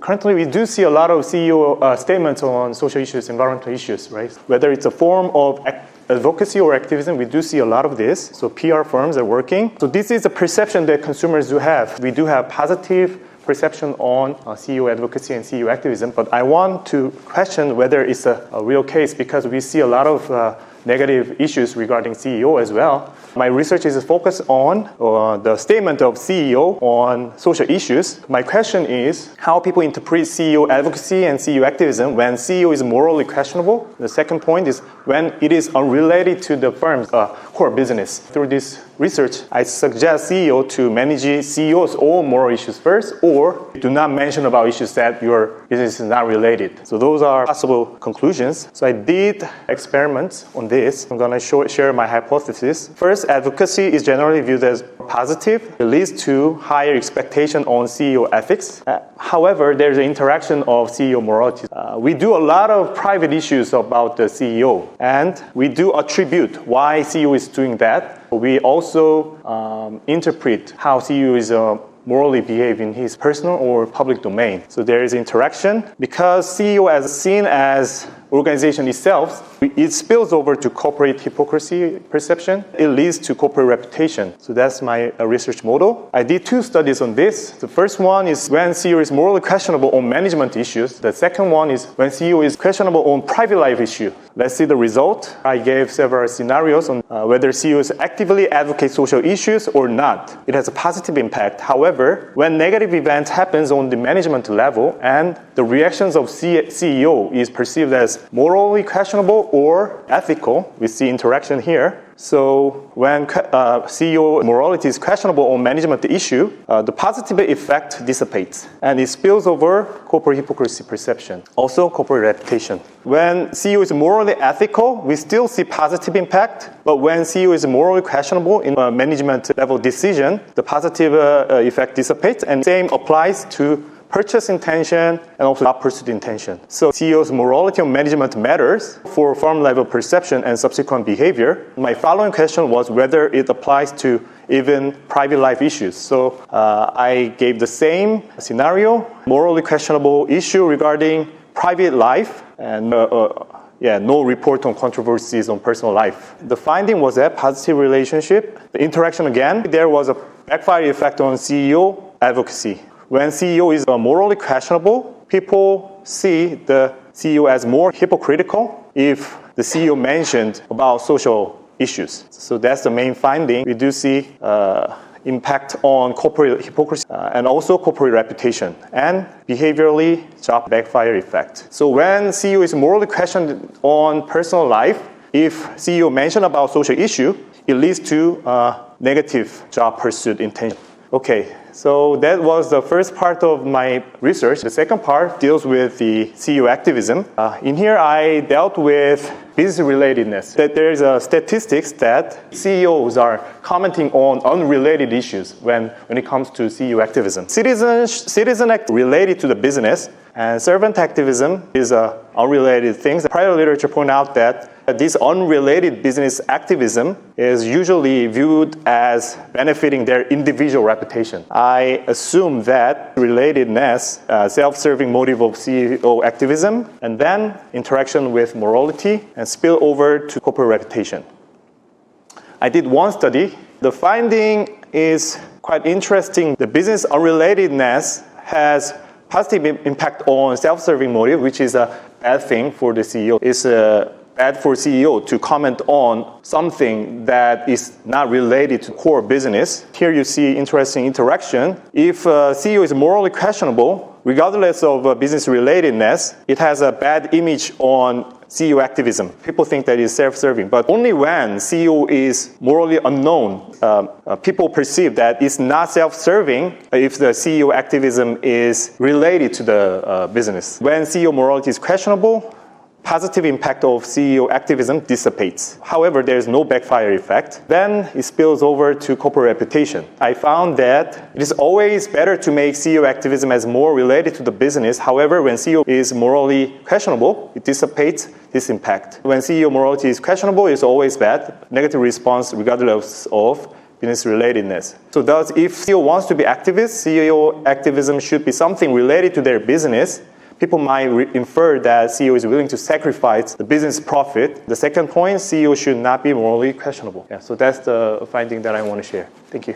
Currently, we do see a lot of CEO statements on social issues, environmental issues, right? Whether it's a form of advocacy or activism, we do see a lot of this. So PR firms are working. So this is a perception that consumers do have. We do have positive perception on CEO advocacy and CEO activism, but I want to question whether it's a real case because we see a lot of negative issues regarding CEO as well. My research is focused on the statement of CEO on social issues. My question is how people interpret CEO advocacy and CEO activism when CEO is morally questionable. The second point is when it is unrelated to the firm's core business. Through this research, I suggest CEO to manage CEO's own moral issues first, or do not mention about issues that your business is not related. So those are possible conclusions. So I did experiments on this. I'm going to share my hypothesis. First, advocacy is generally viewed as positive. It leads to higher expectation on CEO ethics. However, there's an interaction of CEO morality. We do a lot of private issues about the CEO, and we do attribute why CEO is doing that. We also interpret how CEO is morally behave in his personal or public domain. So there is interaction. Because CEO is seen as organization itself, it spills over to corporate hypocrisy perception. It leads to corporate reputation. So that's my research model. I did 2 studies on this. The first one is when CEO is morally questionable on management issues. The second one is when CEO is questionable on private life issues. Let's see the result. I gave several scenarios on whether CEOs actively advocate social issues or not. It has a positive impact. However, when negative event happens on the management level and the reactions of CEO is perceived as morally questionable or ethical, we see interaction here. So when CEO morality is questionable on management issue, the positive effect dissipates and it spills over corporate hypocrisy perception, also corporate reputation. When CEO is morally ethical, we still see positive impact, but when CEO is morally questionable in a management level decision, the positive effect dissipates, and same applies to purchase intention and also not pursuit intention. So CEO's morality on management matters for firm level perception and subsequent behavior. My following question was whether it applies to even private life issues. So I gave the same scenario, morally questionable issue regarding private life and no report on controversies on personal life. The finding was that positive relationship, the interaction again, there was a backfire effect on CEO advocacy. When CEO is morally questionable, people see the CEO as more hypocritical if the CEO mentioned about social issues. So that's the main finding. We do see impact on corporate hypocrisy and also corporate reputation and behaviorally job backfire effect. So when CEO is morally questioned on personal life, if CEO mentioned about social issue, it leads to negative job pursuit intention. Okay, so that was the first part of my research. The second part deals with the CEO activism. In here, I dealt with business relatedness. That there is a statistics that CEOs are commenting on unrelated issues when it comes to CEO activism. Citizen act related to the business, and servant activism is unrelated things. The prior literature point out that this unrelated business activism is usually viewed as benefiting their individual reputation. I assume that relatedness, self-serving motive of CEO activism, and then interaction with morality and spill over to corporate reputation. I did one study. The finding is quite interesting. The business unrelatedness has positive impact on self-serving motive, which is a bad thing for the CEO. It's bad for CEO to comment on something that is not related to core business. Here you see interesting interaction. If CEO is morally questionable, regardless of business relatedness, it has a bad image on CEO activism. People think that it's self-serving, but only when CEO is morally unknown, people perceive that it's not self-serving if the CEO activism is related to the business. When CEO morality is questionable, positive impact of CEO activism dissipates. However, there is no backfire effect. Then it spills over to corporate reputation. I found that it is always better to make CEO activism as more related to the business. However, when CEO is morally questionable, it dissipates this impact. When CEO morality is questionable, it's always bad. Negative response regardless of business relatedness. So thus, if CEO wants to be activist, CEO activism should be something related to their business. People might infer that CEO is willing to sacrifice the business profit. The second point, CEO should not be morally questionable. Yeah, so that's the finding that I want to share. Thank you.